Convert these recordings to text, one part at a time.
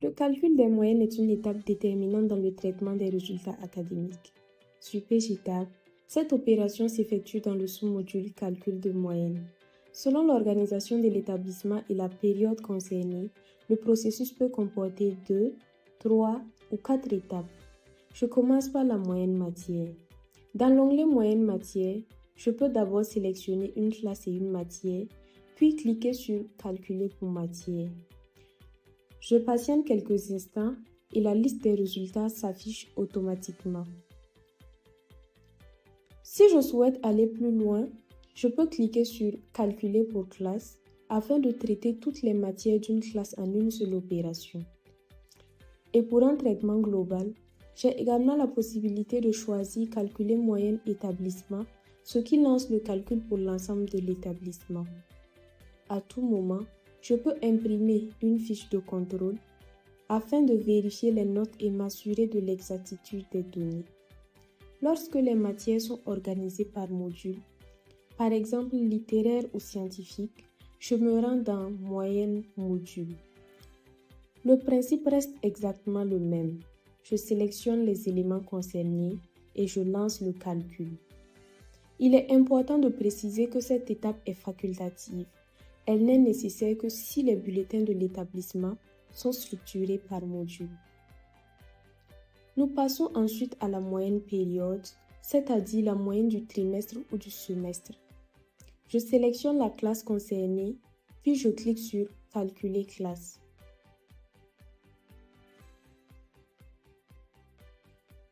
Le calcul des moyennes est une étape déterminante dans le traitement des résultats académiques. Sur PGTAB, cette opération s'effectue dans le sous-module calcul de moyenne. Selon l'organisation de l'établissement et la période concernée, le processus peut comporter 2, 3 ou 4 étapes. Je commence par la moyenne matière. Dans l'onglet moyenne matière, je peux d'abord sélectionner une classe et une matière, puis cliquer sur calculer pour matière. Je patiente quelques instants et la liste des résultats s'affiche automatiquement. Si je souhaite aller plus loin, je peux cliquer sur calculer pour classe afin de traiter toutes les matières d'une classe en une seule opération. Et pour un traitement global, j'ai également la possibilité de choisir calculer moyenne établissement, ce qui lance le calcul pour l'ensemble de l'établissement. À tout moment, je peux imprimer une fiche de contrôle afin de vérifier les notes et m'assurer de l'exactitude des données. Lorsque les matières sont organisées par module, par exemple littéraire ou scientifique, je me rends dans moyenne module. Le principe reste exactement le même. Je sélectionne les éléments concernés et je lance le calcul. Il est important de préciser que cette étape est facultative. Elle n'est nécessaire que si les bulletins de l'établissement sont structurés par module. Nous passons ensuite à la moyenne période, c'est-à-dire la moyenne du trimestre ou du semestre. Je sélectionne la classe concernée, puis je clique sur calculer classe.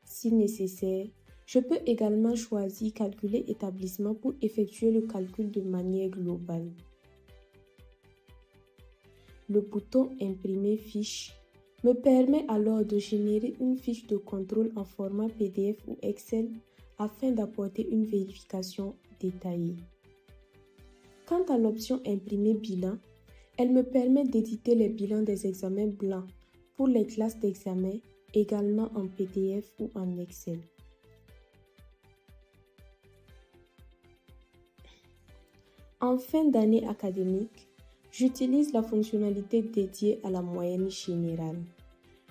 Si nécessaire, je peux également choisir calculer établissement pour effectuer le calcul de manière globale. Le bouton imprimer fiche me permet alors de générer une fiche de contrôle en format PDF ou Excel afin d'apporter une vérification détaillée. Quant à l'option imprimer bilan, elle me permet d'éditer les bilans des examens blancs pour les classes d'examen, également en PDF ou en Excel. En fin d'année académique, j'utilise la fonctionnalité dédiée à la moyenne générale.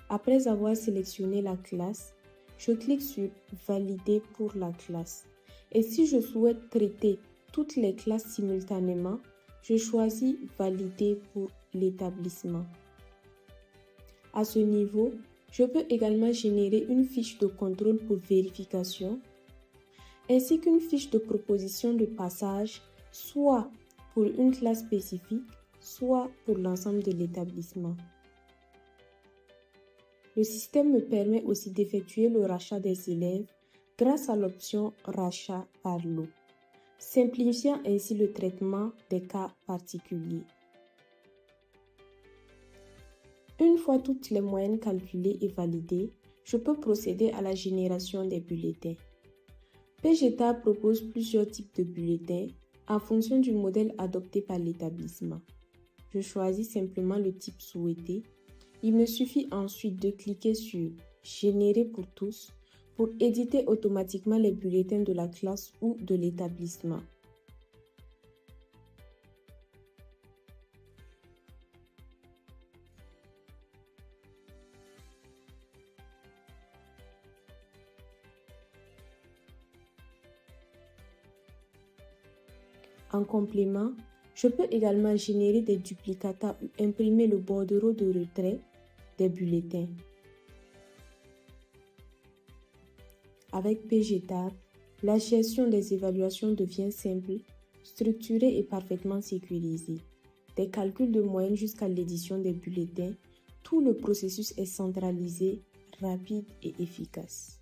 Après avoir sélectionné la classe, je clique sur « Valider pour la classe ». Et si je souhaite traiter toutes les classes simultanément, je choisis « Valider pour l'établissement ». À ce niveau, je peux également générer une fiche de contrôle pour vérification, ainsi qu'une fiche de proposition de passage, soit pour une classe spécifique, soit pour l'ensemble de l'établissement. Le système me permet aussi d'effectuer le rachat des élèves grâce à l'option rachat par lot, simplifiant ainsi le traitement des cas particuliers. Une fois toutes les moyennes calculées et validées, je peux procéder à la génération des bulletins. PGTAB propose plusieurs types de bulletins en fonction du modèle adopté par l'établissement. Je choisis simplement le type souhaité. Il me suffit ensuite de cliquer sur « Générer pour tous » pour éditer automatiquement les bulletins de la classe ou de l'établissement. En complément, je peux également générer des duplicata ou imprimer le bordereau de retrait des bulletins. Avec PGTAB, la gestion des évaluations devient simple, structurée et parfaitement sécurisée. Des calculs de moyenne jusqu'à l'édition des bulletins, tout le processus est centralisé, rapide et efficace.